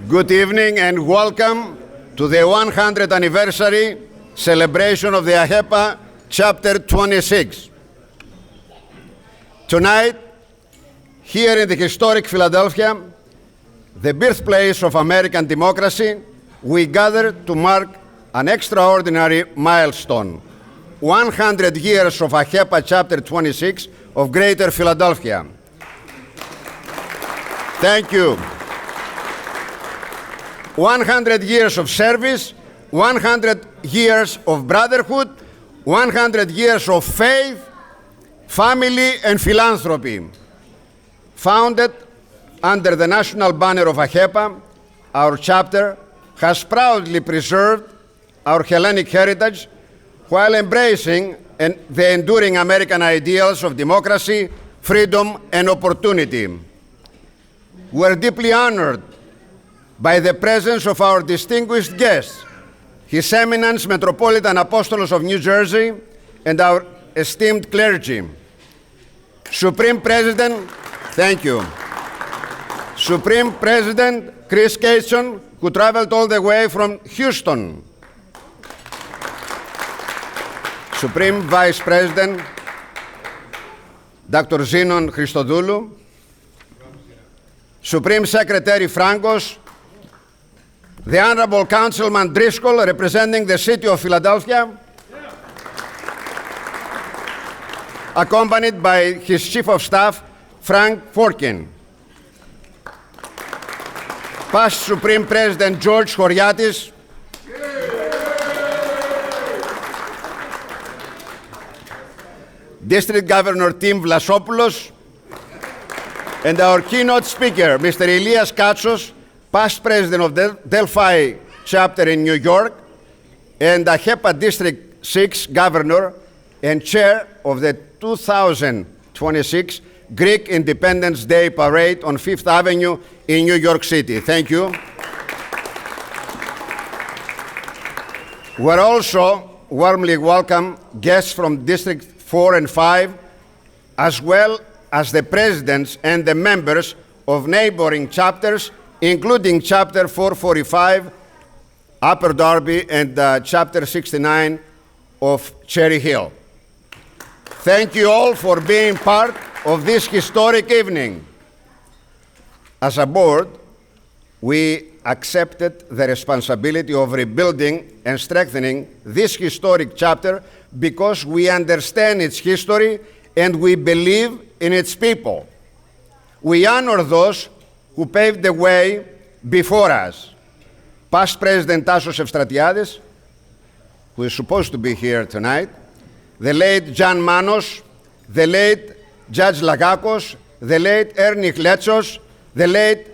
Good evening and welcome to the 100th anniversary celebration of the AHEPA Chapter 26. Tonight, here in the historic Philadelphia, the birthplace of American democracy, we gather to mark an extraordinary milestone, 100 years of AHEPA Chapter 26 of Greater Philadelphia. Thank you. 100 years of service, 100 years of brotherhood, 100 years of faith, family, and philanthropy. Founded under the national banner of AHEPA, our chapter has proudly preserved our Hellenic heritage while embracing the enduring American ideals of democracy, freedom, and opportunity. We're deeply honored by the presence of our distinguished guests, His Eminence Metropolitan Apostolos of New Jersey, and our esteemed clergy. Supreme President, thank you. Supreme President Chris Casson, who traveled all the way from Houston. Supreme Vice President Dr. Zenon Christodoulou, Supreme Secretary Frankos, the Honorable Councilman Driscoll, representing the City of Philadelphia, accompanied by his Chief of Staff, Frank Forkin. Past Supreme President George Choriatis, District Governor Tim Vlasopoulos, and our keynote speaker, Mr. Elias Katsos, past president of the Delphi chapter in New York, and AHEPA District 6 governor and chair of the 2026 Greek Independence Day Parade on Fifth Avenue in New York City. Thank you. We're also warmly welcome guests from District 4 and 5, as well as the presidents and the members of neighboring chapters, including Chapter 445, Upper Darby, and Chapter 69 of Cherry Hill. Thank you all for being part of this historic evening. As a board, we accepted the responsibility of rebuilding and strengthening this historic chapter because we understand its history and we believe in its people. We honor those who paved the way before us. Past President Tassos Evstratiadis, who is supposed to be here tonight, the late Jan Manos, the late Judge Lagakos, the late Ernie Letsos, the late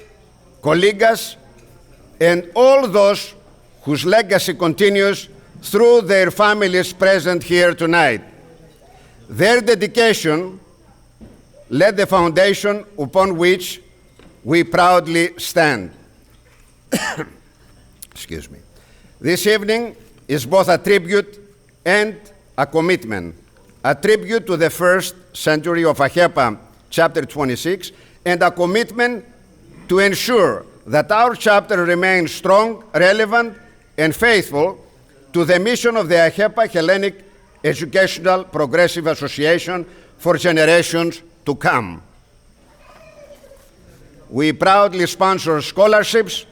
Koligas, and all those whose legacy continues through their families present here tonight. Their dedication led the foundation upon which we proudly stand. Excuse me. This evening is both a tribute and a commitment. A tribute to the first century of AHEPA Chapter 26, and a commitment to ensure that our chapter remains strong, relevant, and faithful to the mission of the AHEPA Hellenic Educational Progressive Association for generations to come. We proudly sponsor scholarships,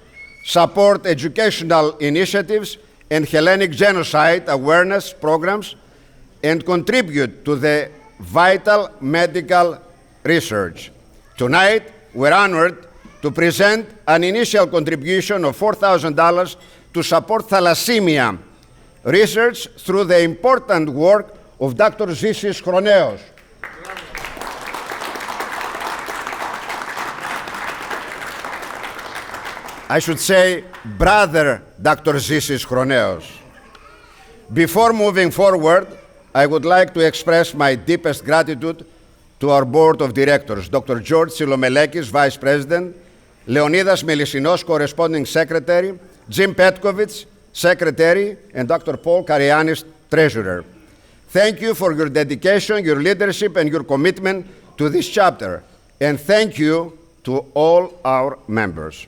support educational initiatives and Hellenic genocide awareness programs, and contribute to the vital medical research. Tonight, we're honored to present an initial contribution of $4,000 to support thalassemia research through the important work of Dr. Zisis Chroneos. I should say, Brother Dr. Zisis Chroneos. Before moving forward, I would like to express my deepest gratitude to our board of directors, Dr. George Tsilomelakis, Vice President, Leonidas Melissinos, Corresponding Secretary, Jim Petkovits, Secretary, and Dr. Paul Karagiannis, Treasurer. Thank you for your dedication, your leadership, and your commitment to this chapter. And thank you to all our members.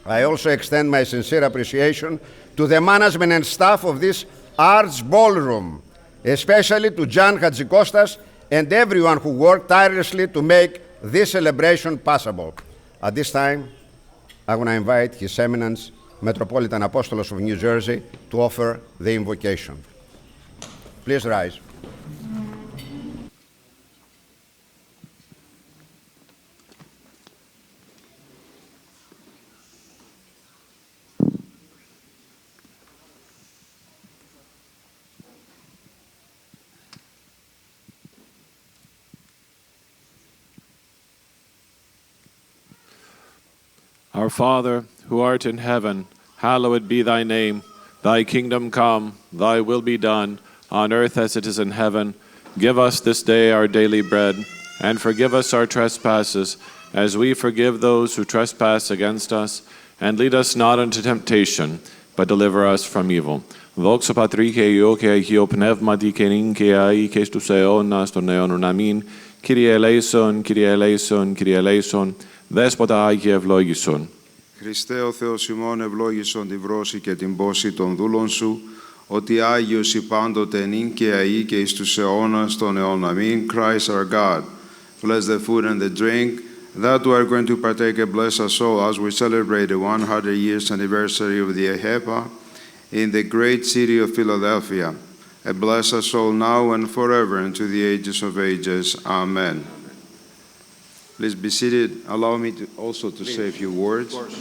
I also extend my sincere appreciation to the management and staff of this Arts Ballroom, especially to John Hadzikostas and everyone who worked tirelessly to make this celebration possible. At this time, I want to invite His Eminence, Metropolitan Apostolos of New Jersey, to offer the invocation. Please rise. Our Father, who art in heaven, hallowed be thy name. Thy kingdom come, thy will be done, on earth as it is in heaven. Give us this day our daily bread, and forgive us our trespasses, as we forgive those who trespass against us. And lead us not into temptation, but deliver us from evil. Δόξα Πατρί και Υιό και Αγίο Πνεύματι και νυν και αεί και στους αιώνας των αιώνων. Αμήν. Kyrie eleison, Kyrie eleison, Kyrie eleison. Δέσποτα Άγιε ευλόγησον. Χριστέ ο Θεός ημών ευλόγησον τη βρώση και την πόση των δούλων σου, ότι Άγιος η πάντοτε νυν και αεί και εις τους αιώνας των αιώνων. Αμήν. Christ our God, bless the food and the drink that we are going to partake and bless us all as we celebrate the 100 years anniversary of the AHEPA in the great city of Philadelphia. And bless us all now and forever and to the ages of ages. Amen. Please be seated. Allow me also to say a few words. Of course.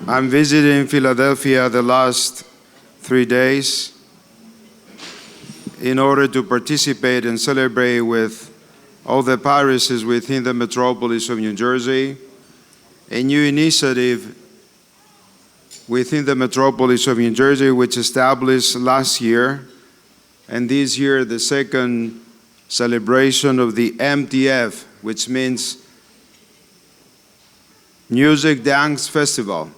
I'm visiting Philadelphia the last 3 days in order to participate and celebrate with all the parishes within the Metropolis of New Jersey, a new initiative within the Metropolis of New Jersey which established last year, and this year the second celebration of the MTF, which means Music Dance Festival.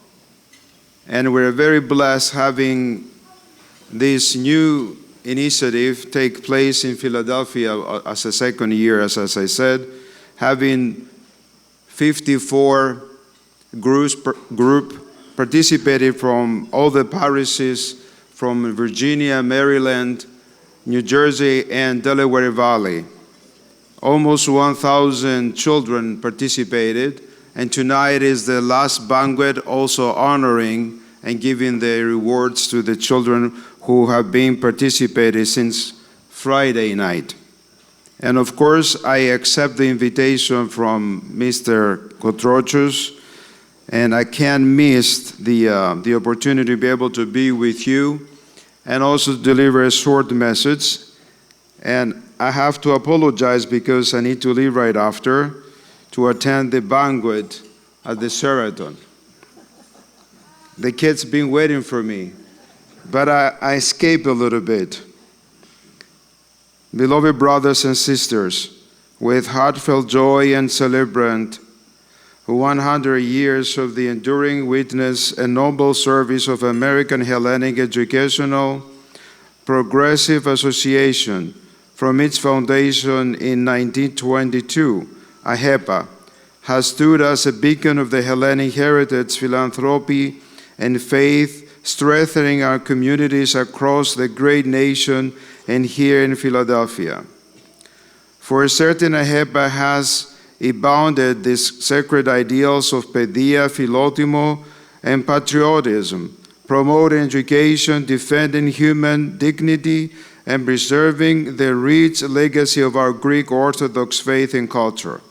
And we're very blessed having this new initiative take place in Philadelphia as a second year, as I said, having 54 group participated from all the parishes from Virginia, Maryland, New Jersey, and Delaware Valley. Almost 1,000 children participated, and tonight is the last banquet, also honoring and giving the rewards to the children who have been participating since Friday night. And of course, I accept the invitation from Mr. Kotrotsios, and I can't miss the opportunity to be able to be with you and also deliver a short message. And I have to apologize because I need to leave right after to attend the banquet at the Sheraton. The kids been waiting for me, but I escaped a little bit. Beloved brothers and sisters, with heartfelt joy and celebrant 100 years of the enduring witness and noble service of American Hellenic Educational Progressive Association from its foundation in 1922, AHEPA has stood as a beacon of the Hellenic heritage, philanthropy, and faith, strengthening our communities across the great nation and here in Philadelphia. For certain, AHEPA has abounded these sacred ideals of pedia, philotimo, and patriotism, promoting education, defending human dignity, and preserving the rich legacy of our Greek Orthodox faith and culture.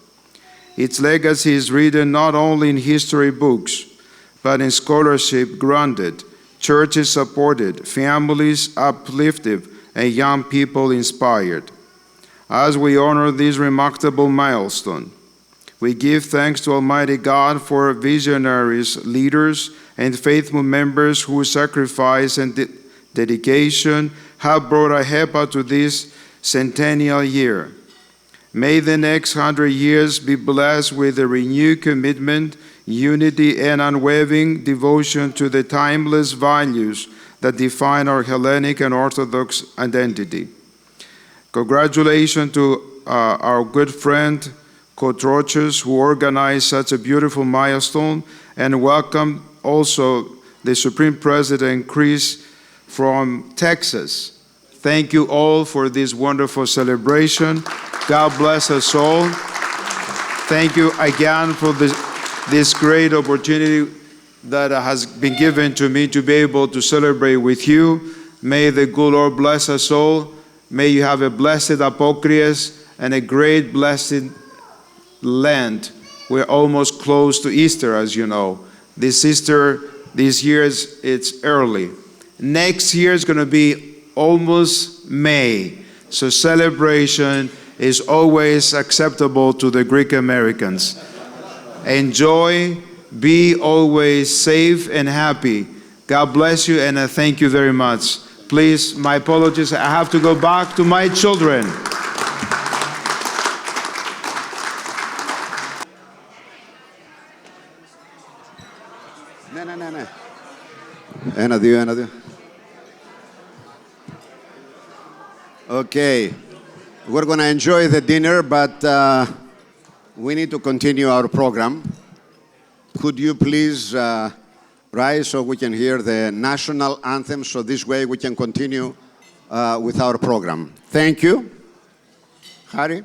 Its legacy is written not only in history books, but in scholarship granted, churches supported, families uplifted, and young people inspired. As we honor this remarkable milestone, we give thanks to Almighty God for visionaries, leaders, and faithful members whose sacrifice and dedication have brought AHEPA to this centennial year. May the next 100 years be blessed with a renewed commitment, unity, and unwavering devotion to the timeless values that define our Hellenic and Orthodox identity. Congratulations to our good friend Kotrotsios, who organized such a beautiful milestone, and welcome also the Supreme President Chris from Texas. Thank you all for this wonderful celebration. God bless us all. Thank you again for this great opportunity that has been given to me to be able to celebrate with you. May the good Lord bless us all. May you have a blessed Apokrias and a great blessed Lent. We're almost close to Easter, as you know. This Easter, this year, it's early. Next year is going to be almost May. So celebration is always acceptable to the Greek Americans. Enjoy, be always safe and happy. God bless you, and I thank you very much. Please, my apologies, I have to go back to my children. Ναι. Ένα-δύο. Okay. We're going to enjoy the dinner, but we need to continue our program. Could you please rise so we can hear the national anthem, so this way we can continue with our program. Thank you. Harry?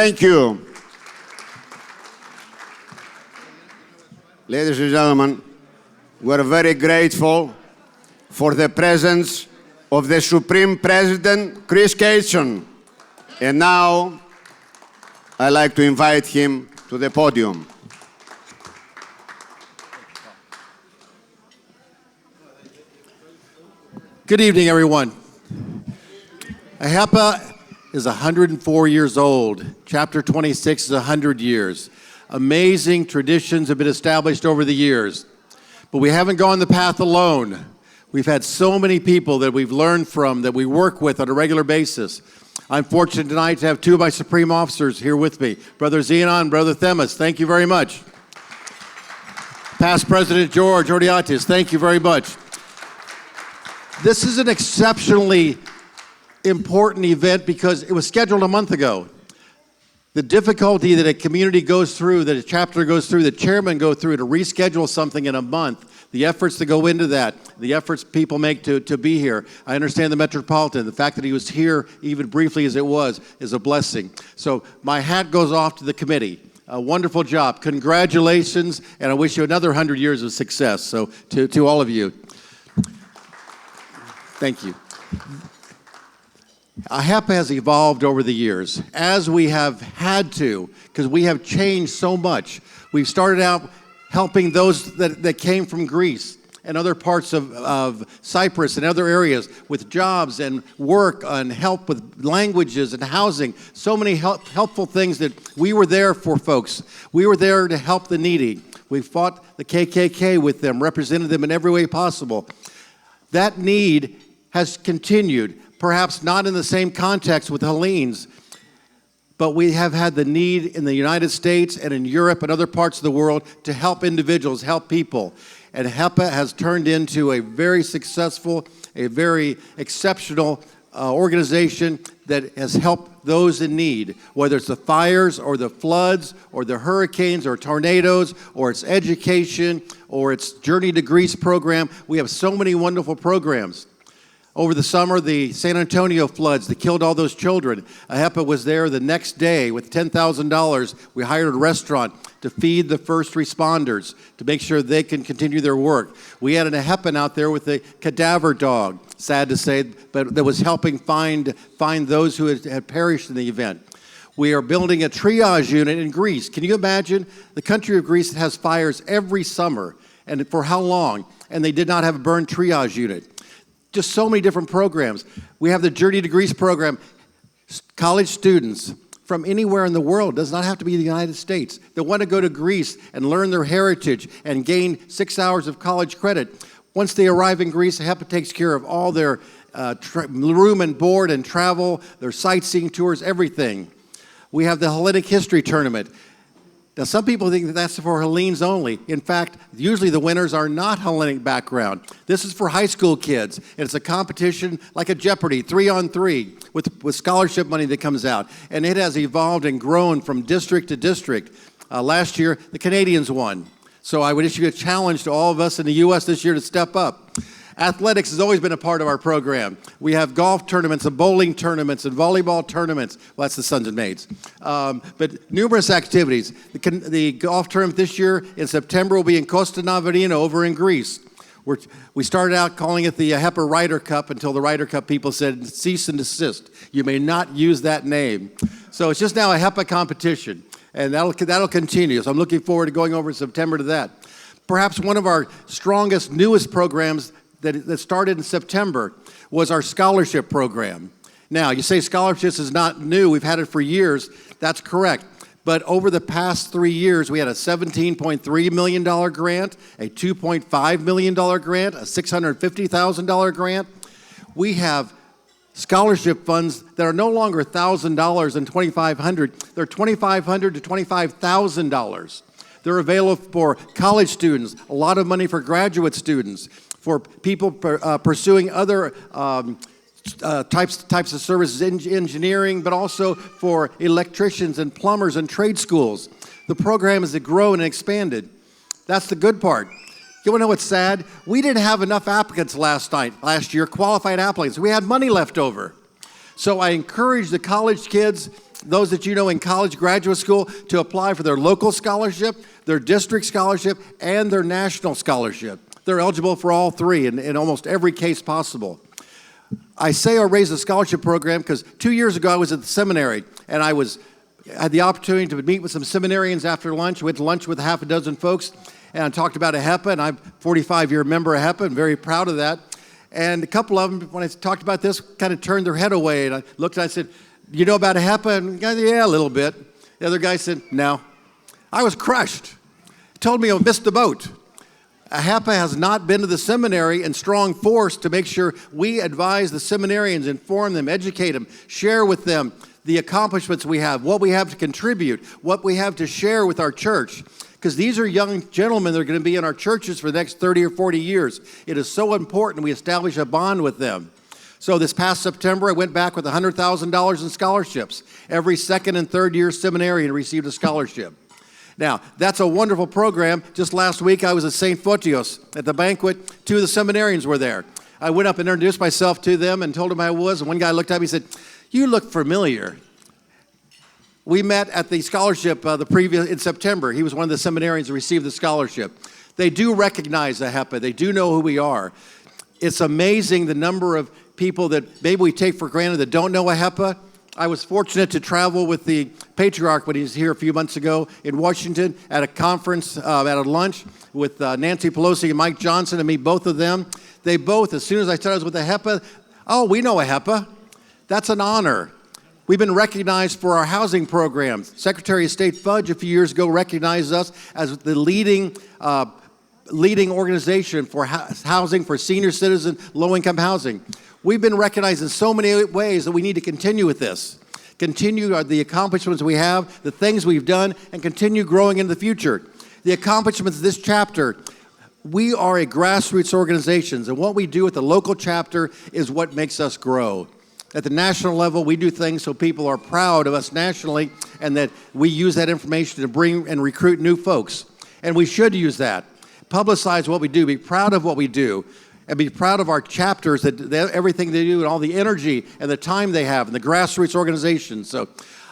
Thank you. Ladies and gentlemen, we're very grateful for the presence of the Supreme President, Chris Kation. And now, I'd like to invite him to the podium. Good evening, everyone. AHEPA is 104 years old. Chapter 26 is 100 years. Amazing traditions have been established over the years. But we haven't gone the path alone. We've had so many people that we've learned from, that we work with on a regular basis. I'm fortunate tonight to have two of my supreme officers here with me, Brother Zenon and Brother Themis. Thank you very much. Past President George Ordiatis, thank you very much. This is an exceptionally important event because it was scheduled a month ago. The difficulty that a community goes through, that a chapter goes through, the chairman go through to reschedule something in a month, the efforts that go into that, the efforts people make to be here. I understand the Metropolitan. The fact that he was here, even briefly as it was, is a blessing. So my hat goes off to the committee. A wonderful job. Congratulations, and I wish you another 100 years of success. So to all of you, thank you. AHEPA has evolved over the years, as we have had to, because we have changed so much. We've started out helping those that came from Greece and other parts of Cyprus and other areas with jobs and work and help with languages and housing. So many helpful things that we were there for folks. We were there to help the needy. We fought the KKK with them, represented them in every way possible. That need has continued. Perhaps not in the same context with Hellenes, but we have had the need in the United States and in Europe and other parts of the world to help individuals, help people. And AHEPA has turned into a very successful, a very exceptional organization that has helped those in need, whether it's the fires or the floods or the hurricanes or tornadoes or it's education or it's Journey to Greece program. We have so many wonderful programs. Over the summer, the San Antonio floods that killed all those children, AHEPA was there the next day with $10,000. We hired a restaurant to feed the first responders to make sure they can continue their work. We had an AHEPA out there with a cadaver dog, sad to say, but that was helping find those who had perished in the event. We are building a triage unit in Greece. Can you imagine? The country of Greece has fires every summer, and for how long? And they did not have a burn triage unit. Just so many different programs. We have the Journey to Greece program. College students from anywhere in the world, does not have to be the United States, that want to go to Greece and learn their heritage and gain 6 hours of college credit. Once they arrive in Greece, AHEPA takes care of all their room and board and travel, their sightseeing tours, everything. We have the Hellenic History Tournament. Now, some people think that that's for Hellenes only. In fact, usually the winners are not Hellenic background. This is for high school kids. And it's a competition like a Jeopardy, 3-on-3, with scholarship money that comes out. And it has evolved and grown from district to district. Last year, the Canadians won. So I would issue a challenge to all of us in the U.S. this year to step up. Athletics has always been a part of our program. We have golf tournaments and bowling tournaments and volleyball tournaments. Well, that's the sons and maids. But numerous activities. The golf tournament this year in September will be in Costa Navarino over in Greece. We started out calling it the AHEPA Ryder Cup until the Ryder Cup people said, cease and desist. You may not use that name. So it's just now a AHEPA competition, and that'll continue. So I'm looking forward to going over in September to that. Perhaps one of our strongest, newest programs that started in September was our scholarship program. Now, you say scholarships is not new. We've had it for years. That's correct. But over the past 3 years, we had a $17.3 million grant, a $2.5 million grant, a $650,000 grant. We have scholarship funds that are no longer $1,000 and $2,500. They're $2,500 to $25,000. They're available for college students, a lot of money for graduate students, for people pursuing other types of services, engineering, but also for electricians and plumbers and trade schools. The program has grown and expanded. That's the good part. You want to know what's sad? We didn't have enough applicants last year, qualified applicants. We had money left over. So I encourage the college kids, those that you know in college, graduate school, to apply for their local scholarship, their district scholarship, and their national scholarship. They're eligible for all three in almost every case possible. I say I raise the scholarship program because 2 years ago I was at the seminary and I had the opportunity to meet with some seminarians after lunch. We went to lunch with half a dozen folks and I talked about AHEPA, and I'm a 45-year member of AHEPA and very proud of that. And a couple of them, when I talked about this, kind of turned their head away and I looked and I said, you know about AHEPA? And the guy said, yeah, a little bit. The other guy said, no. I was crushed. He told me I missed the boat. AHEPA has not been to the seminary in strong force to make sure we advise the seminarians, inform them, educate them, share with them the accomplishments we have, what we have to contribute, what we have to share with our church. Because these are young gentlemen that are going to be in our churches for the next 30 or 40 years. It is so important we establish a bond with them. So this past September, I went back with $100,000 in scholarships. Every second and third year seminarian received a scholarship. Now, that's a wonderful program. Just last week, I was at St. Fotios at the banquet. 2 of the seminarians were there. I went up and introduced myself to them and told them I was, and one guy looked at me and said, "You look familiar." We met at the scholarship in September. He was one of the seminarians who received the scholarship. They do recognize AHEPA. They do know who we are. It's amazing the number of people that maybe we take for granted that don't know AHEPA. I was fortunate to travel with the Patriarch when he was here a few months ago in Washington at a conference, at a lunch with Nancy Pelosi and Mike Johnson, and meet both of them. They both, as soon as I said I was with AHEPA, "Oh, we know AHEPA." That's an honor. We've been recognized for our housing programs. Secretary of State Fudge a few years ago recognized us as the leading organization for housing for senior citizen, low-income housing. We've been recognized in so many ways that we need to continue with this. Continue the accomplishments we have, the things we've done, and continue growing in the future. The accomplishments of this chapter, we are a grassroots organization, and what we do at the local chapter is what makes us grow. At the national level, we do things so people are proud of us nationally, and that we use that information to bring and recruit new folks. And we should use that. Publicize what we do, be proud of what we do, and be proud of our chapters, everything they do, and all the energy and the time they have, and the grassroots organization. So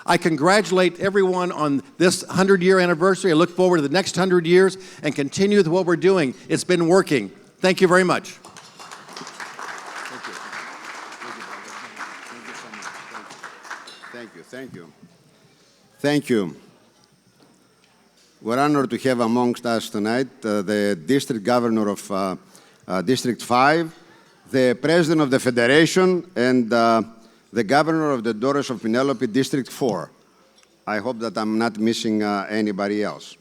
I congratulate everyone on this 100-year anniversary. I look forward to the next 100 years and continue with what we're doing. It's been working. Thank you very much. Thank you. Thank you. We're honored to have amongst us tonight the District Governor of District 5, the President of the Federation, and the Governor of the Daughters of Penelope, District 4. I hope that I'm not missing anybody else.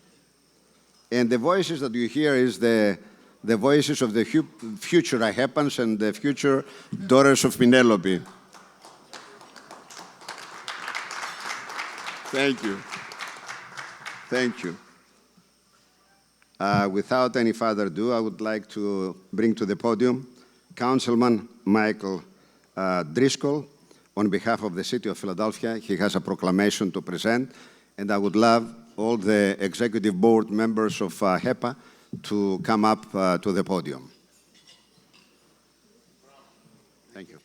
And the voices that you hear is the voices of the future AHEPANs and the future Daughters of Penelope. Thank you. Thank you. Without any further ado, I would like to bring to the podium Councilman Michael Driscoll on behalf of the City of Philadelphia. He has a proclamation to present, and I would love all the executive board members of AHEPA to come up to the podium. Thank you.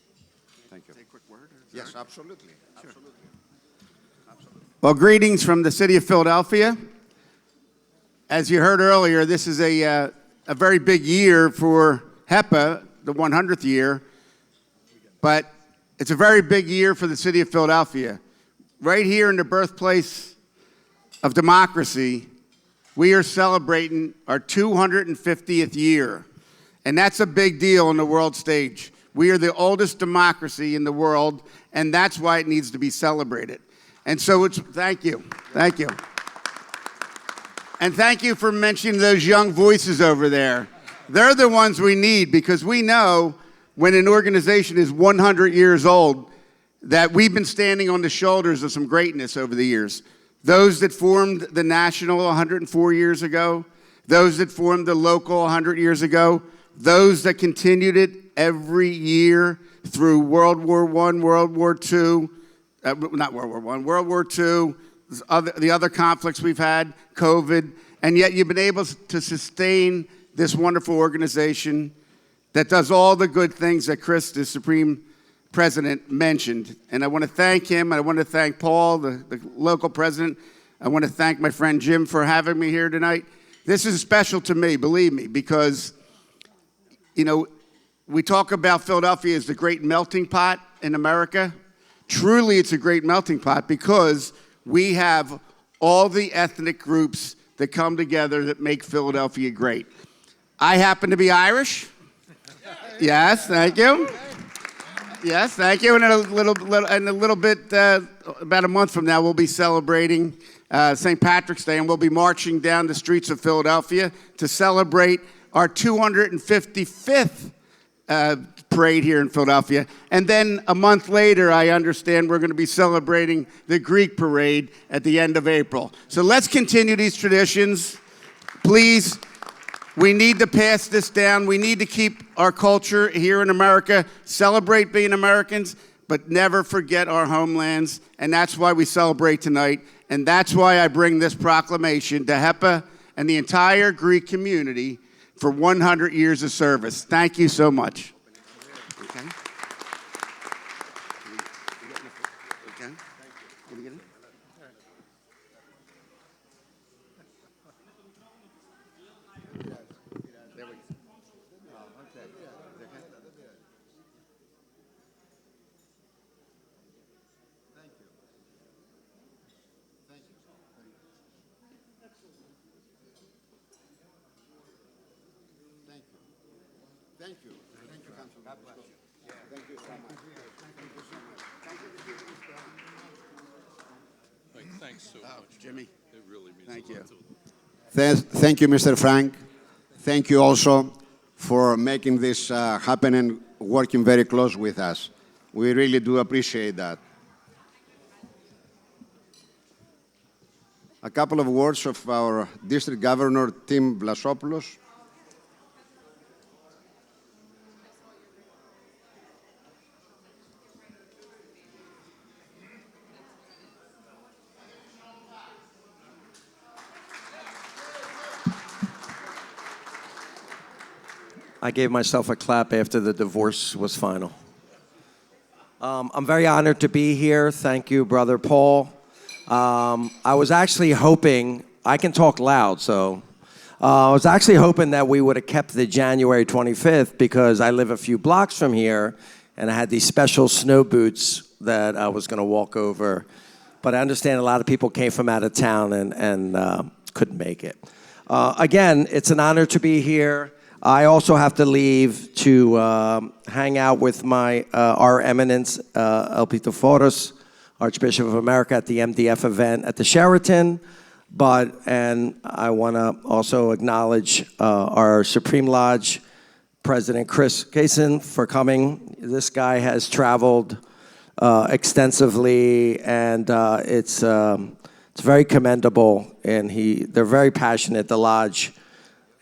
Thank you. Say a quick word? Yes, absolutely. Sure. Absolutely. Absolutely. Well, greetings from the city of Philadelphia. As you heard earlier, this is a very big year for AHEPA, the 100th year, but it's a very big year for the city of Philadelphia. Right here in the birthplace of democracy, we are celebrating our 250th year, and that's a big deal on the world stage. We are the oldest democracy in the world, and that's why it needs to be celebrated. And so thank you. And thank you for mentioning those young voices over there. They're the ones we need, because we know when an organization is 100 years old that we've been standing on the shoulders of some greatness over the years. Those that formed the national 104 years ago, those that formed the local 100 years ago, those that continued it every year through World War I, World War II, not World War I, World War II, the other conflicts we've had, COVID, and yet you've been able to sustain this wonderful organization that does all the good things that Chris, the Supreme President, mentioned. And I want to thank him, and I want to thank Paul, the local president. I want to thank my friend Jim for having me here tonight. This is special to me, believe me, because, you know, we talk about Philadelphia as the great melting pot in America. Truly, it's a great melting pot because we have all the ethnic groups that come together that make Philadelphia great. I happen to be Irish. Yes, thank you. Yes, thank you. And in a little bit, about a month from now, we'll be celebrating St. Patrick's Day, and we'll be marching down the streets of Philadelphia to celebrate our 255th parade here in Philadelphia. And then a month later, I understand we're going to be celebrating the Greek parade at the end of April. So let's continue these traditions. Please We need to pass this down. We need to keep our culture here in America, celebrate being Americans, but never forget our homelands. And that's why we celebrate tonight. And that's why I bring this proclamation to AHEPA and the entire Greek community for 100 years of service. Thank you so much. Okay. Thank you. Thank you, Councilman. God bless you. Thank you so much. Thanks so much, Jimmy. It really means Thank a lot you. to Thank you, Mr. Frank. Thank you also for making this happen and working very close with us. We really do appreciate that. A couple of words of our District Governor, Tim Vlasopoulos. I gave myself a clap after the divorce was final. I'm very honored to be here. Thank you, Brother Paul. I was actually hoping, I can talk loud, so I was actually hoping that we would have kept the January 25th because I live a few blocks from here and I had these special snow boots that I was going to walk over. But I understand a lot of people came from out of town and couldn't make it. Again, it's an honor to be here. I also have to leave to hang out with our Eminence, Apostolos, Archbishop of America, at the MDF event at the Sheraton. And I want to also acknowledge our Supreme Lodge President Chris Kaysen for coming. This guy has traveled extensively, and it's very commendable. And they're very passionate, the Lodge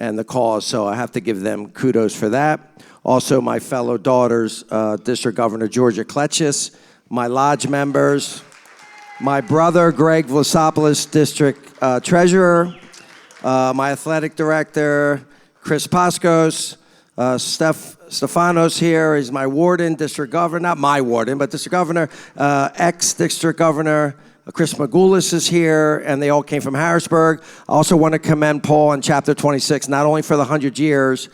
and the cause, so I have to give them kudos for that. Also, my fellow daughters, District Governor Georgia Kletchis, my lodge members, my brother Greg Vlasopoulos, District Treasurer, my athletic director, Chris Paskos, Stefanos here is my warden, District Governor, not my warden, but District Governor, ex-District Governor, Chris Magoulis is here, and they all came from Harrisburg. I also want to commend Paul in Chapter 26, not only for the 100 years,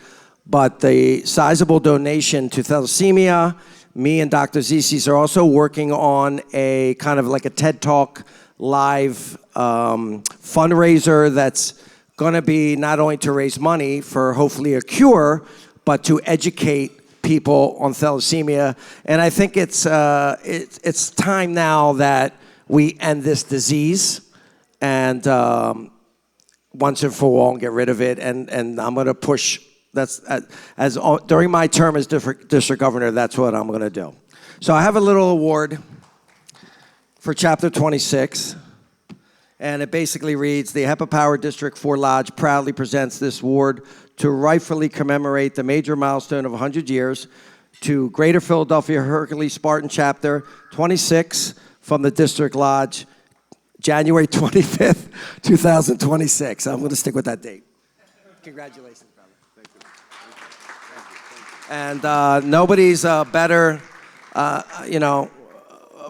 but the sizable donation to thalassemia. Me and Dr. Zizis are also working on a kind of like a TED Talk live fundraiser that's going to be not only to raise money for hopefully a cure, but to educate people on thalassemia. And I think it's time now that we end this disease and once and for all and get rid of it. And I'm going to push. During my term as district governor, that's what I'm going to do. So I have a little award for Chapter 26. And it basically reads, the AHEPA Power District 4 Lodge proudly presents this award to rightfully commemorate the major milestone of 100 years to Greater Philadelphia Hercules Spartan Chapter 26 from the District Lodge, January 25th, 2026. I'm going to stick with that date. Congratulations, brother. Thank you. And nobody's better,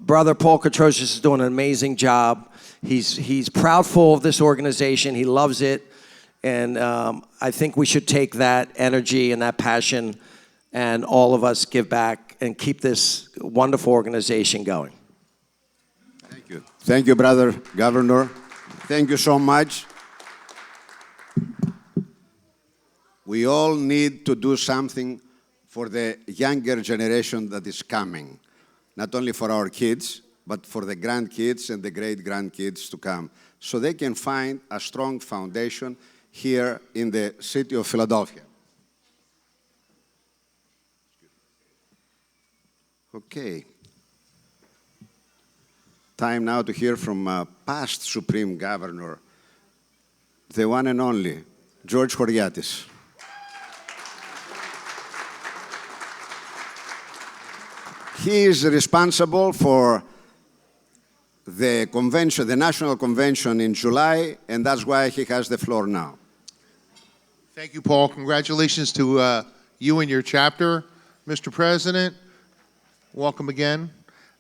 Brother Paul Kotrotsios is doing an amazing job. He's proudful of this organization. He loves it. And I think we should take that energy and that passion and all of us give back and keep this wonderful organization going. Thank you. Thank you, Brother Governor. Thank you so much. We all need to do something for the younger generation that is coming, not only for our kids, but for the grandkids and the great-grandkids to come, so they can find a strong foundation here in the city of Philadelphia. Okay. Time now to hear from past Supreme Governor, the one and only, George Karagiannis. he is responsible for the convention, the national convention in July, and that's why he has the floor now. Thank you, Paul. Congratulations to you and your chapter, Mr. President. Welcome again.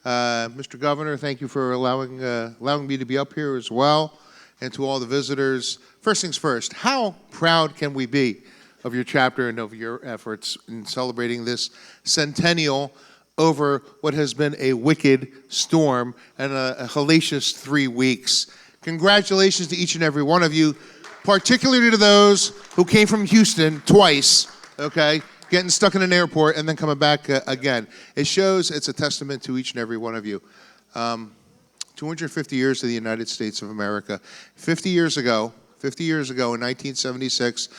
Mr. Governor, thank you for allowing me to be up here as well, and to all the visitors. First things first, how proud can we be of your chapter and of your efforts in celebrating this centennial over what has been a wicked storm and a hellacious 3 weeks. Congratulations to each and every one of you, particularly to those who came from Houston twice, okay, getting stuck in an airport and then coming back again. It shows, it's a testament to each and every one of you. 250 years of the United States of America. 50 years ago in 1976,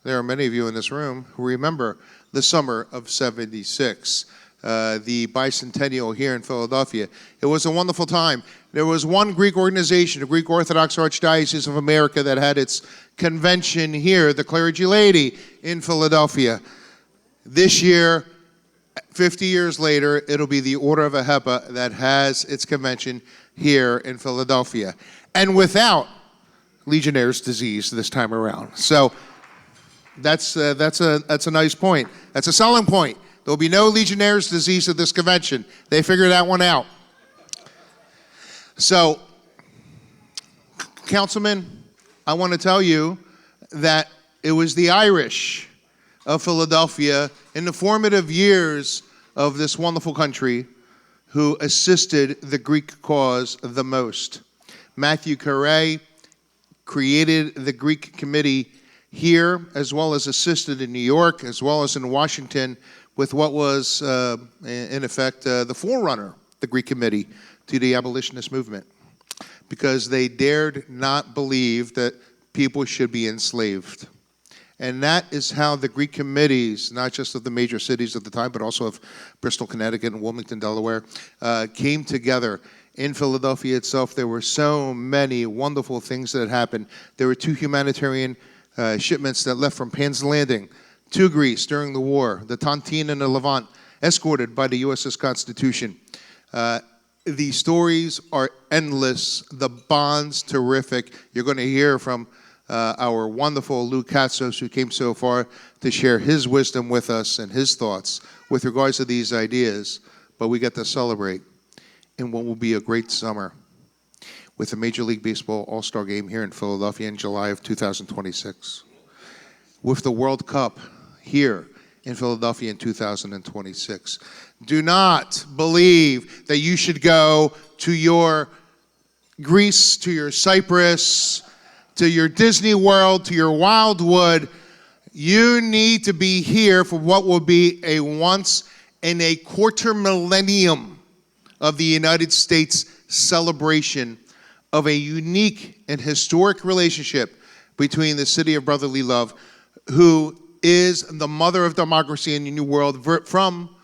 there are many of you in this room who remember the summer of '76, the bicentennial here in Philadelphia. It was a wonderful time. There was one Greek organization, the Greek Orthodox Archdiocese of America, that had its convention here, the Clergy Lady in Philadelphia. This year, 50 years later, it'll be the Order of AHEPA that has its convention here in Philadelphia, and without Legionnaire's disease this time around. So that's a nice point. That's a selling point. There'll be no Legionnaire's disease at this convention. They figured that one out. So, Councilman, I want to tell you that it was the Irish of Philadelphia in the formative years of this wonderful country who assisted the Greek cause the most. Matthew Carey created the Greek committee here, as well as assisted in New York, as well as in Washington, with what was, in effect, the forerunner, the Greek committee, to the abolitionist movement, because they dared not believe that people should be enslaved. And that is how the Greek committees, not just of the major cities at the time, but also of Bristol, Connecticut, and Wilmington, Delaware, came together. In Philadelphia itself, there were so many wonderful things that happened. There were 2 humanitarian shipments that left from Pan's Landing to Greece during the war, the Tontine and the Levant, escorted by the USS Constitution. The stories are endless, the bonds terrific. You're going to hear from our wonderful Lou Katsos, who came so far to share his wisdom with us and his thoughts with regards to these ideas. But we get to celebrate in what will be a great summer with the Major League Baseball All-Star Game here in Philadelphia in July of 2026. With the World Cup here in Philadelphia in 2026. Do not believe that you should go to your Greece, to your Cyprus, to your Disney World, to your Wildwood. You need to be here for what will be a once in a quarter millennium of the United States celebration of a unique and historic relationship between the city of brotherly love, who is the mother of democracy in the New World, from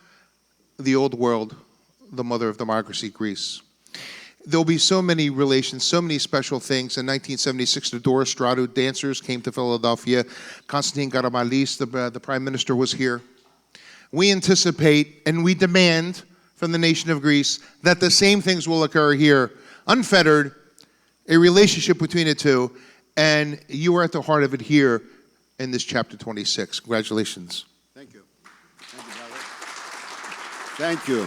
the old world, the mother of democracy, Greece. There'll be so many relations, so many special things. In 1976, the Doris Stratu dancers came to Philadelphia. Konstantin Karagiannis, the prime minister, was here. We anticipate and we demand from the nation of Greece that the same things will occur here, unfettered, a relationship between the two, and you are at the heart of it here in this chapter 26. Congratulations. Thank you. Thank you, brother. Thank you.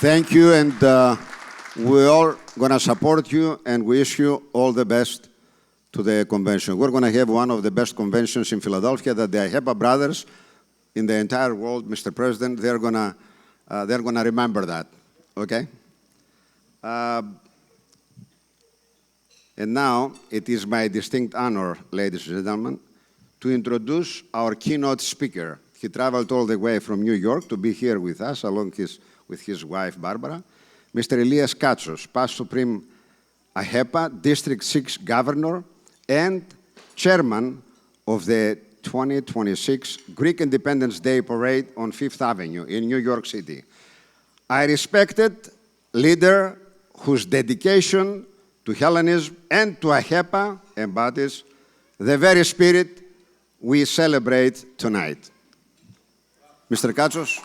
Thank you, and we're all going to support you and wish you all the best to the convention. We're going to have one of the best conventions in Philadelphia that the AHEPA brothers in the entire world, Mr. President, they're going to remember that, okay? And now, it is my distinct honor, ladies and gentlemen, to introduce our keynote speaker. He traveled all the way from New York to be here with us, along with his wife, Barbara, Mr. Elias Katsos, Past Supreme AHEPA, District 6 Governor, and Chairman of the 2026 Greek Independence Day Parade on Fifth Avenue in New York City. A respected leader whose dedication to Hellenism and to AHEPA embodies the very spirit we celebrate tonight. Mr. Katsos.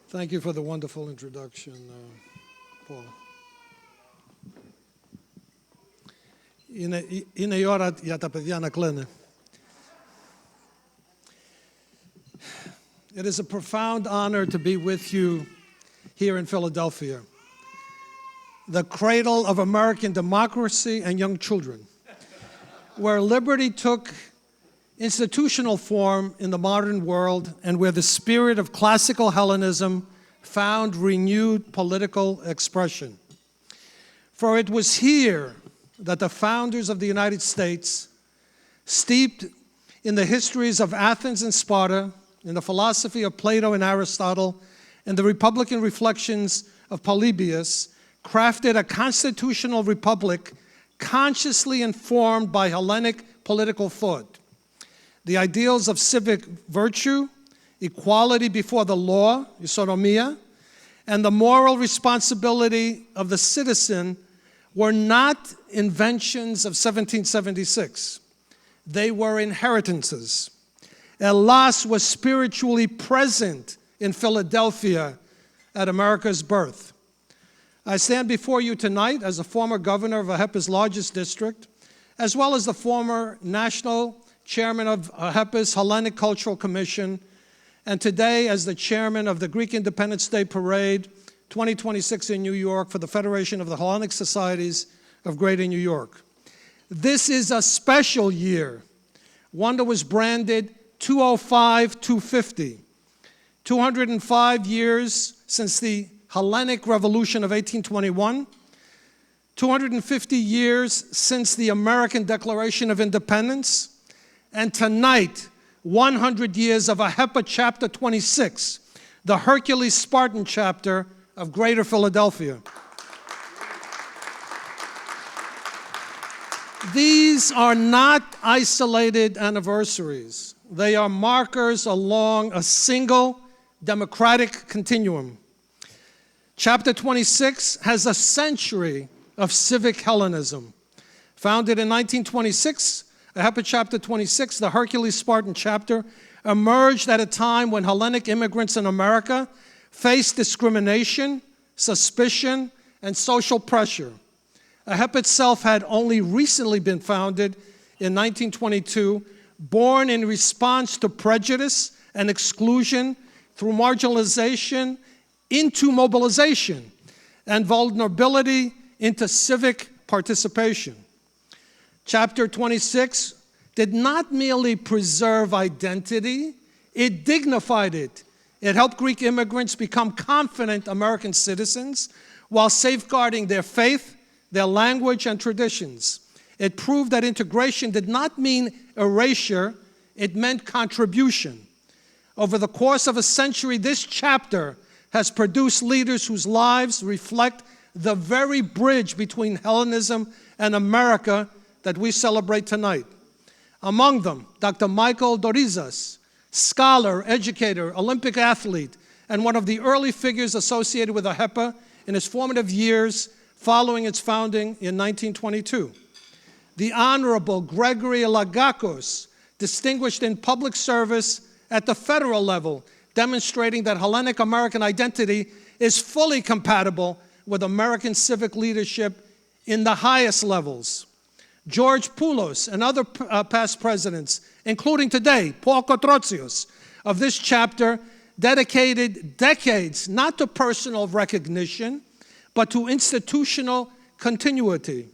Thank you for the wonderful introduction, Paul. Είναι η ώρα για τα παιδιά να κλαίνε. It is a profound honor to be with you here in Philadelphia, the cradle of American democracy and young children, where liberty took institutional form in the modern world and where the spirit of classical Hellenism found renewed political expression. For it was here that the founders of the United States, steeped in the histories of Athens and Sparta, in the philosophy of Plato and Aristotle, and the Republican reflections of Polybius, crafted a constitutional republic consciously informed by Hellenic political thought. The ideals of civic virtue, equality before the law, isonomia, and the moral responsibility of the citizen were not inventions of 1776. They were inheritances. Hellas was spiritually present in Philadelphia at America's birth. I stand before you tonight as a former governor of AHEPA's largest district, as well as the former national chairman of AHEPA's Hellenic Cultural Commission, and today as the chairman of the Greek Independence Day Parade 2026 in New York for the Federation of the Hellenic Societies of Greater New York. This is a special year, one that was branded 205-250, 205 years since the Hellenic Revolution of 1821, 250 years since the American Declaration of Independence, and tonight, 100 years of AHEPA Chapter 26, the Hercules Spartan Chapter of Greater Philadelphia. These are not isolated anniversaries. They are markers along a single democratic continuum. Chapter 26 has a century of civic Hellenism. Founded in 1926, AHEPA Chapter 26, the Hercules Spartan Chapter, emerged at a time when Hellenic immigrants in America faced discrimination, suspicion, and social pressure. AHEPA itself had only recently been founded in 1922, born in response to prejudice and exclusion through marginalization into mobilization and vulnerability into civic participation. Chapter 26 did not merely preserve identity, it dignified it. It helped Greek immigrants become confident American citizens while safeguarding their faith, their language, and traditions. It proved that integration did not mean erasure, it meant contribution. Over the course of a century, this chapter has produced leaders whose lives reflect the very bridge between Hellenism and America that we celebrate tonight. Among them, Dr. Michael Dorizas, scholar, educator, Olympic athlete, and one of the early figures associated with AHEPA in his formative years following its founding in 1922. The Honorable Gregory Lagakos, distinguished in public service at the federal level, demonstrating that Hellenic American identity is fully compatible with American civic leadership in the highest levels. George Poulos and other past presidents, including today, Paul Kotrotsios, of this chapter, dedicated decades not to personal recognition, but to institutional continuity.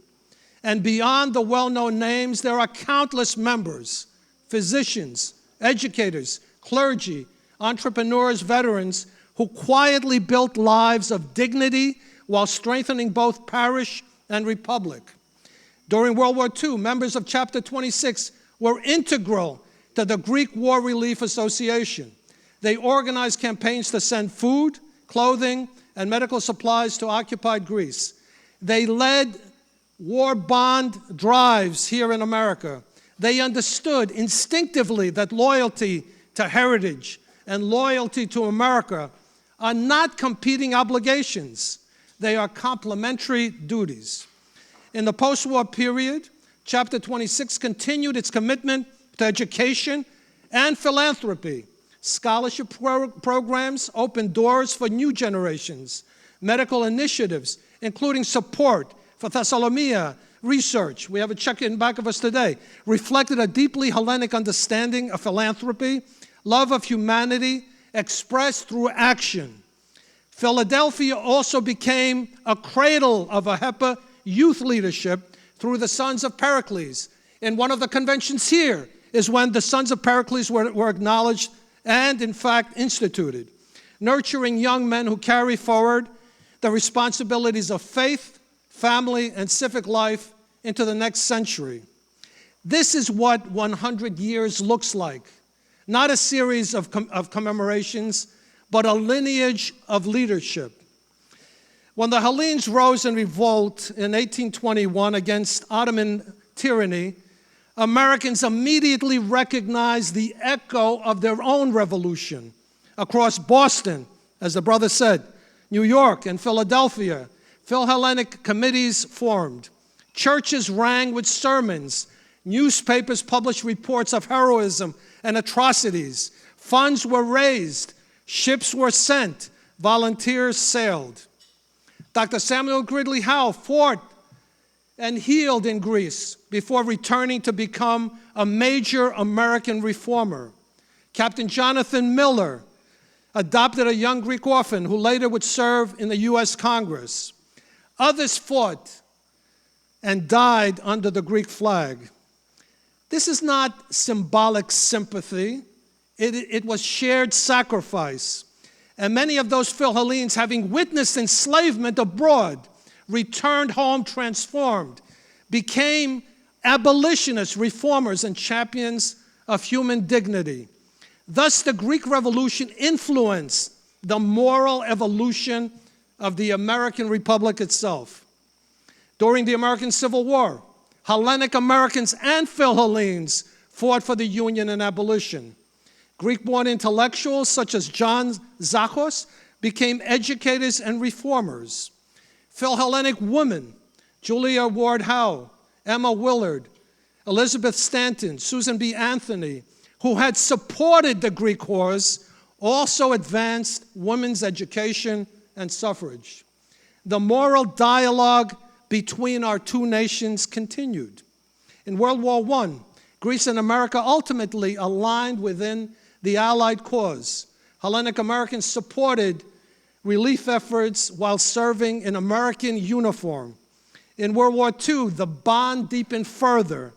And beyond the well-known names, there are countless members, physicians, educators, clergy, entrepreneurs, veterans, who quietly built lives of dignity while strengthening both parish and republic. During World War II, members of Chapter 26 were integral to the Greek War Relief Association. They organized campaigns to send food, clothing, and medical supplies to occupied Greece. They led war bond drives here in America. They understood instinctively that loyalty to heritage and loyalty to America are not competing obligations. They are complementary duties. In the post-war period, Chapter 26 continued its commitment to education and philanthropy Scholarship programs opened doors for new generations. Medical initiatives, including support for Thessalomia research, we have a check in back of us today, reflected a deeply Hellenic understanding of philanthropy, love of humanity, expressed through action. Philadelphia also became a cradle of AHEPA youth leadership through the Sons of Pericles. In one of the conventions here is when the Sons of Pericles were acknowledged and, in fact, instituted, nurturing young men who carry forward the responsibilities of faith, family, and civic life into the next century. This is what 100 years looks like. Not a series of commemorations, but a lineage of leadership. When the Hellenes rose in revolt in 1821 against Ottoman tyranny, Americans immediately recognized the echo of their own revolution. Across Boston, as the brother said, New York and Philadelphia, Philhellenic committees formed. Churches rang with sermons. Newspapers published reports of heroism and atrocities. Funds were raised. Ships were sent. Volunteers sailed. Dr. Samuel Gridley Howe fought and healed in Greece before returning to become a major American reformer. Captain Jonathan Miller adopted a young Greek orphan who later would serve in the U.S. Congress. Others fought and died under the Greek flag. This is not symbolic sympathy. It was shared sacrifice. And many of those Philhellenes, having witnessed enslavement abroad, returned home transformed, became abolitionists, reformers, and champions of human dignity. Thus, the Greek Revolution influenced the moral evolution of the American Republic itself. During the American Civil War, Hellenic Americans and Philhellenes fought for the Union and abolition. Greek-born intellectuals such as John Zachos became educators and reformers. Philhellenic women, Julia Ward Howe, Emma Willard, Elizabeth Stanton, Susan B. Anthony, who had supported the Greek cause, also advanced women's education and suffrage. The moral dialogue between our two nations continued. In World War I, Greece and America ultimately aligned within the Allied cause. Hellenic Americans supported relief efforts while serving in American uniform. In World War II, the bond deepened further.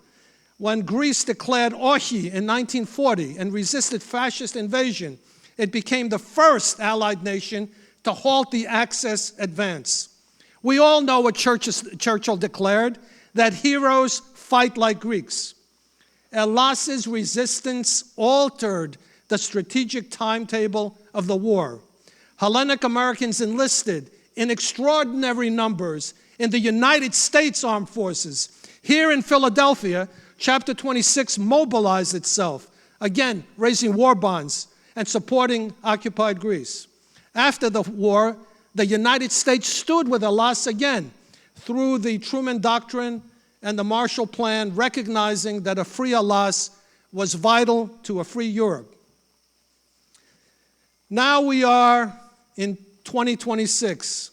When Greece declared Ochi in 1940 and resisted fascist invasion, it became the first Allied nation to halt the Axis advance. We all know what Churchill declared, that heroes fight like Greeks. Elas's resistance altered the strategic timetable of the war. Hellenic Americans enlisted in extraordinary numbers in the United States Armed Forces. Here in Philadelphia, Chapter 26 mobilized itself, again, raising war bonds and supporting occupied Greece. After the war, the United States stood with Elas again through the Truman Doctrine and the Marshall Plan, recognizing that a free Elas was vital to a free Europe. Now we are in 2026.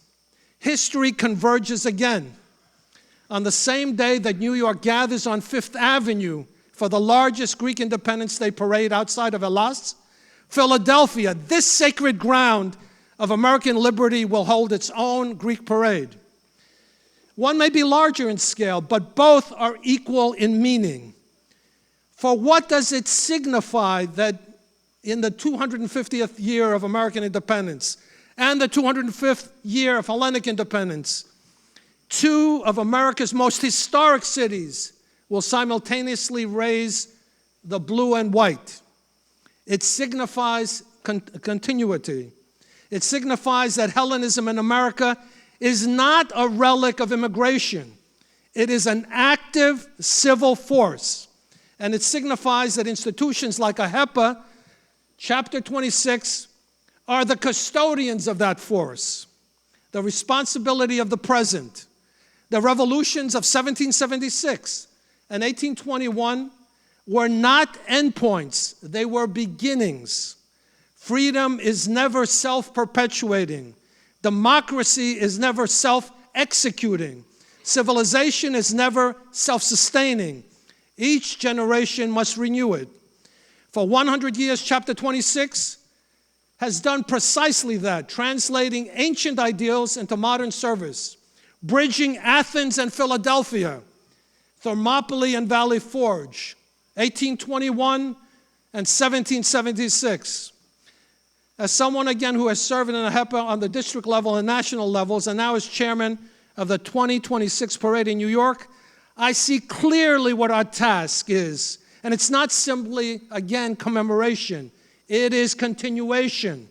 History converges again. On the same day that New York gathers on Fifth Avenue for the largest Greek Independence Day parade outside of Elas, Philadelphia, this sacred ground of American liberty, will hold its own Greek parade. One may be larger in scale, but both are equal in meaning. For what does it signify that in the 250th year of American independence and the 205th year of Hellenic independence, two of America's most historic cities will simultaneously raise the blue and white? It signifies continuity. It signifies that Hellenism in America is not a relic of immigration. It is an active civil force. And it signifies that institutions like AHEPA, Chapter 26, are the custodians of that force. The responsibility of the present. The revolutions of 1776 and 1821 were not endpoints, they were beginnings. Freedom is never self-perpetuating. Democracy is never self-executing. Civilization is never self-sustaining. Each generation must renew it. For 100 years, Chapter 26 has done precisely that, translating ancient ideals into modern service, bridging Athens and Philadelphia, Thermopylae and Valley Forge, 1821 and 1776. As someone, again, who has served in AHEPA on the district level and national levels, and now is chairman of the 2026 parade in New York, I see clearly what our task is. And it's not simply, again, commemoration. It is continuation.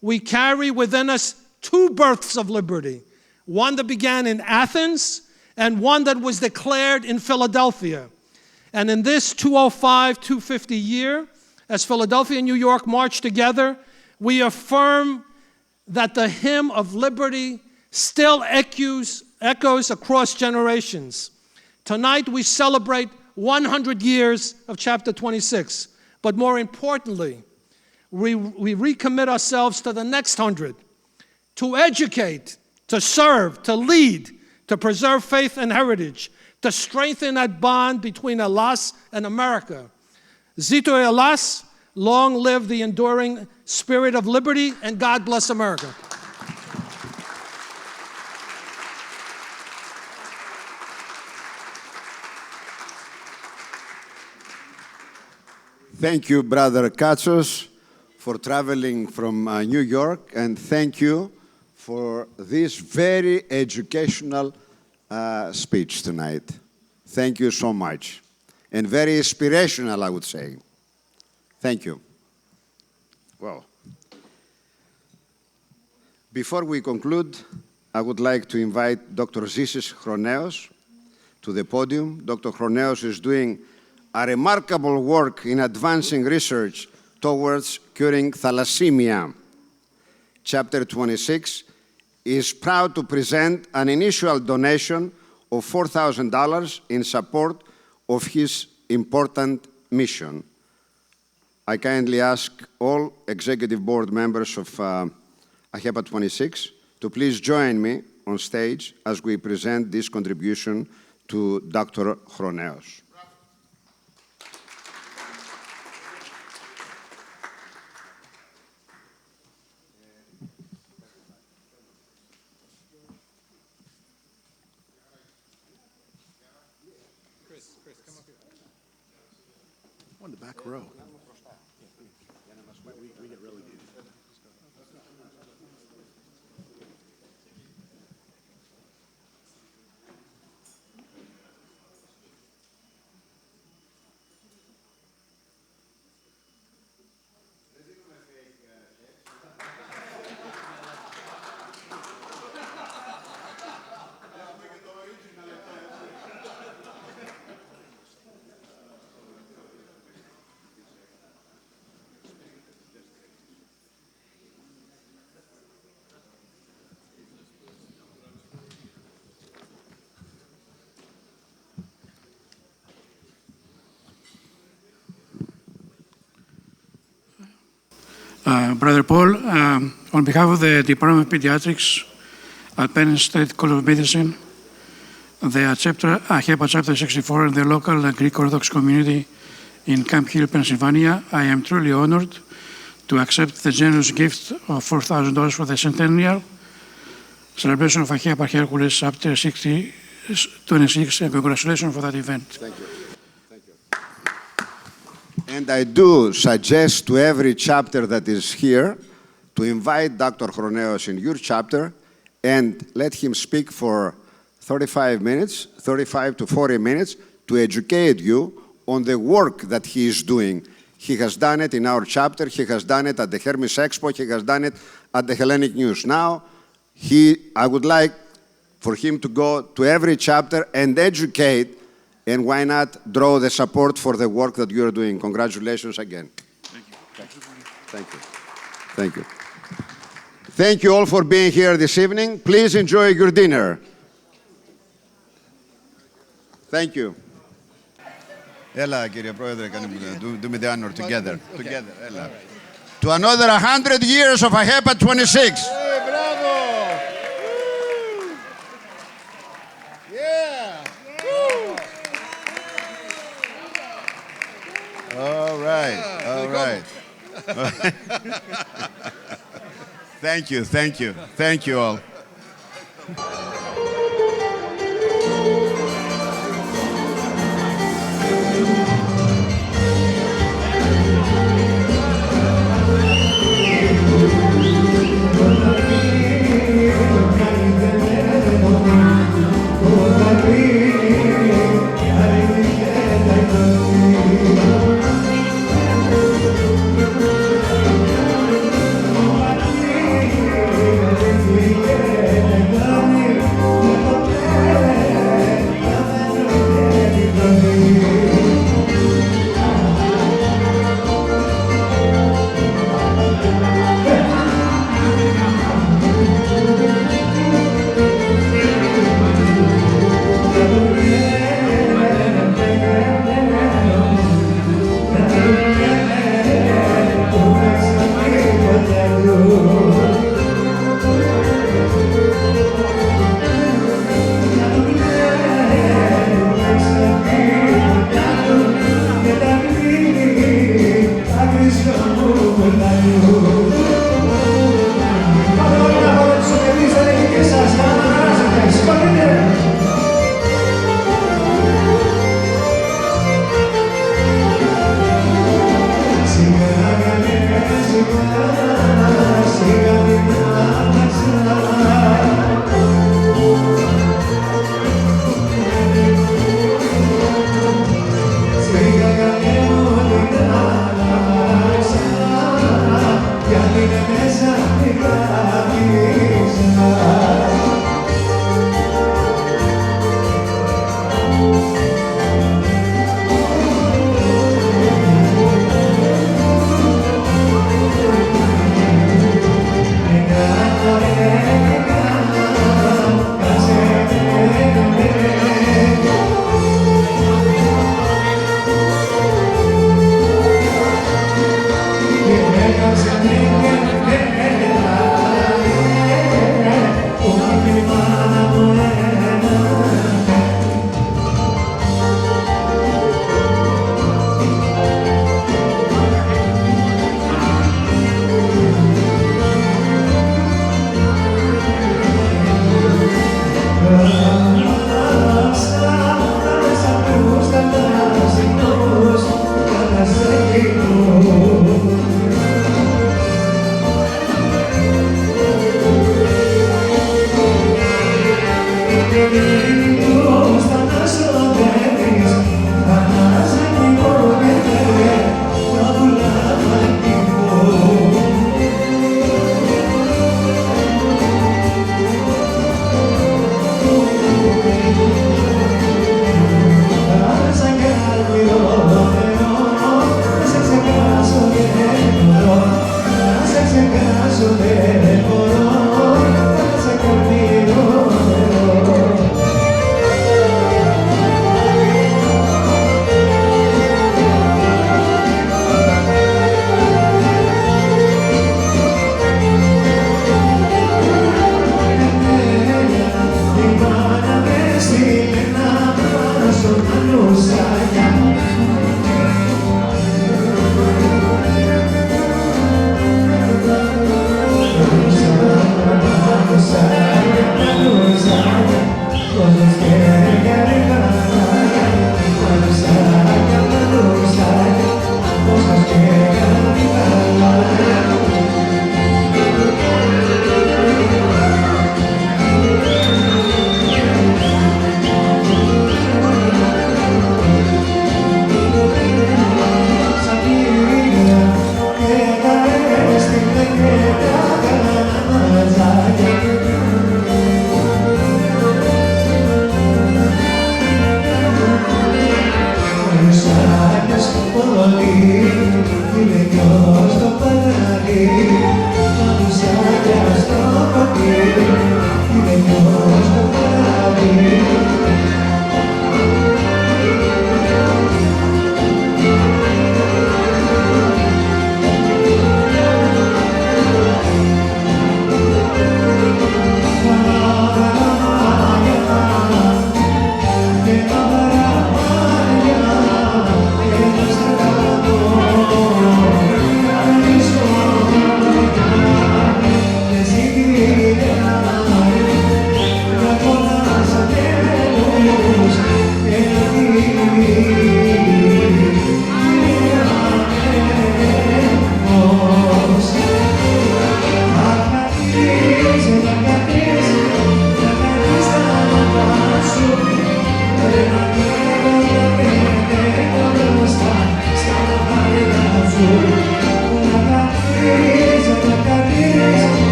We carry within us two births of liberty, one that began in Athens and one that was declared in Philadelphia. And in this 250 year, as Philadelphia and New York march together, we affirm that the hymn of liberty still echoes across generations. Tonight we celebrate 100 years of Chapter 26, but more importantly, we recommit ourselves to the next 100, to educate, to serve, to lead, to preserve faith and heritage, to strengthen that bond between Hellas and America. Zito Hellas, long live the enduring spirit of liberty, and God bless America. Thank you, Brother Katsos, for traveling from New York, and thank you for this very educational speech tonight. Thank you so much. And very inspirational, I would say. Thank you. Well, before we conclude, I would like to invite Dr. Zisis Chroneos to the podium. Dr. Chroneos is doing a remarkable work in advancing research towards curing thalassemia. Chapter 26 is proud to present an initial donation of $4,000 in support of his important mission. I kindly ask all executive board members of AHEPA 26 to please join me on stage as we present this contribution to Dr. Chroneos. On the back row. Brother Paul, on behalf of the Department of Pediatrics at Penn State College of Medicine, the AHEPA Chapter 64, and the local Greek Orthodox community in Camp Hill, Pennsylvania, I am truly honored to accept the generous gift of $4,000 for the centennial celebration of AHEPA Hercules Chapter 26, and congratulations for that event. Thank you. And I do suggest to every chapter that is here to invite Dr. Chroneos in your chapter and let him speak for 35 minutes, 35 to 40 minutes, to educate you on the work that he is doing. He has done it in our chapter, he has done it at the Hermes Expo, he has done it at the Hellenic News. Now, I would like for him to go to every chapter and educate, and why not draw the support for the work that you are doing. Congratulations again. Thank you. Thank you. Thank you. Thank you all for being here this evening. Please enjoy your dinner. Thank you. Έλα, κύριε Πρόεδρε, do me the honor together. Together, έλα. to another 100 years of AHEPA 26. All right, all right. Thank you, thank you, thank you all.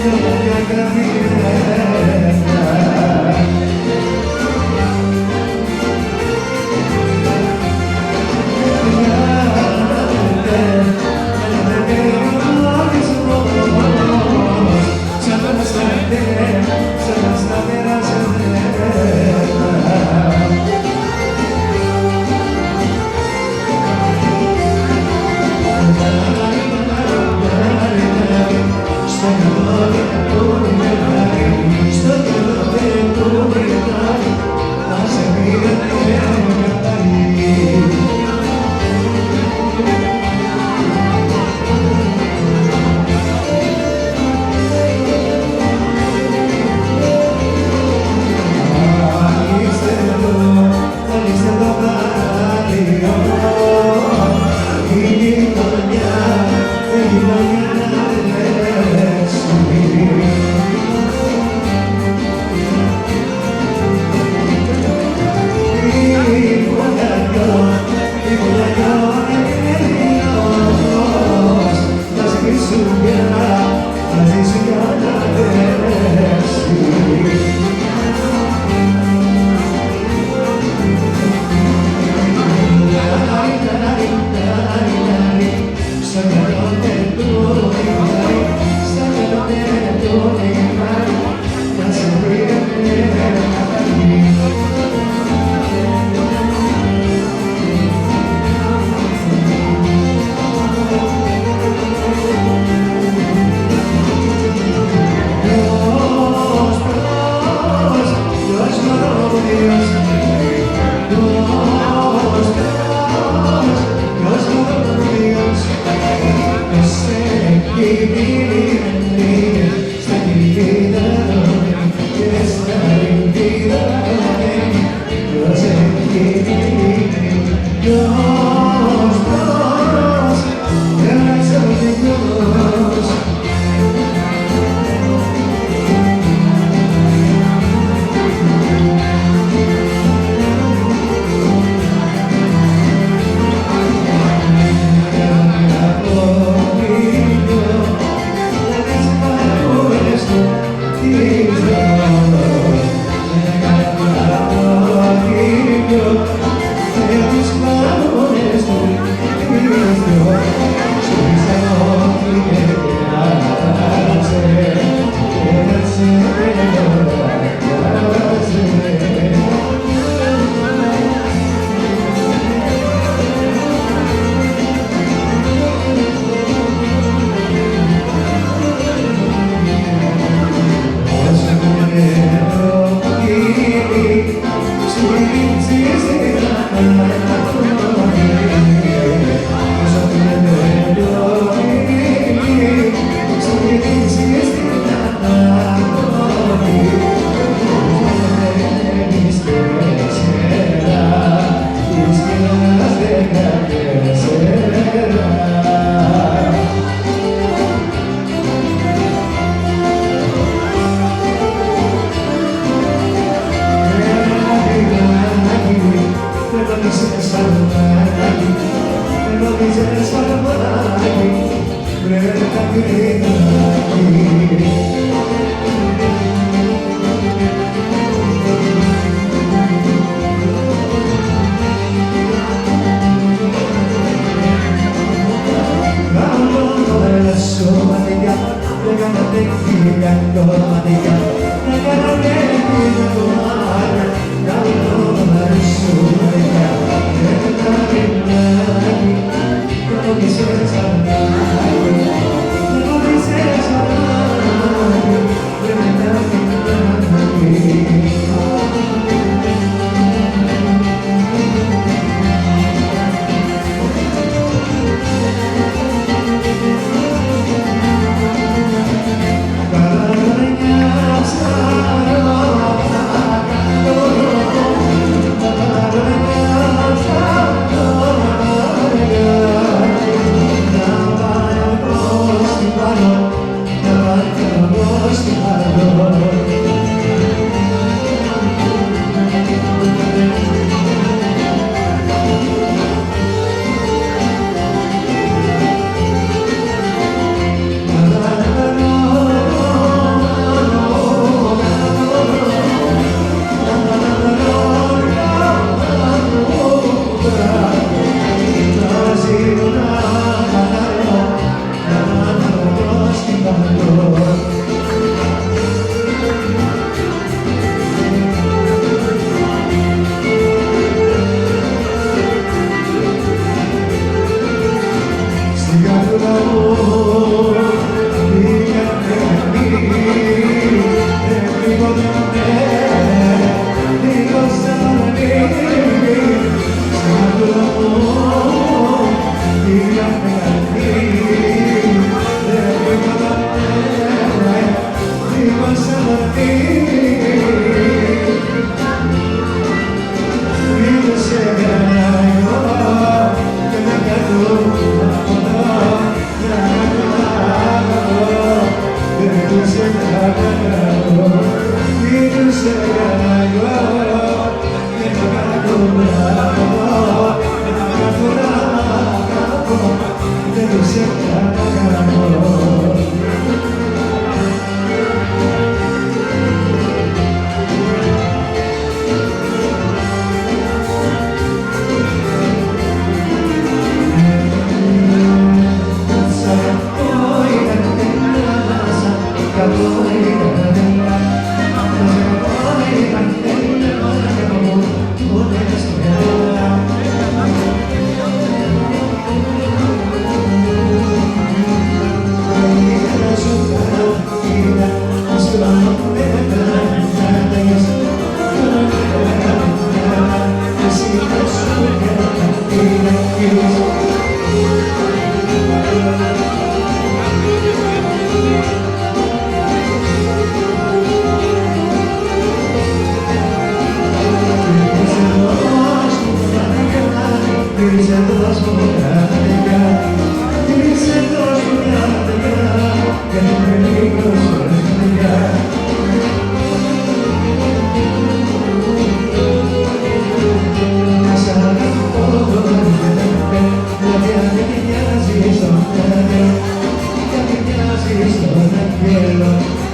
Karagiannis,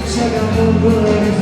Saca un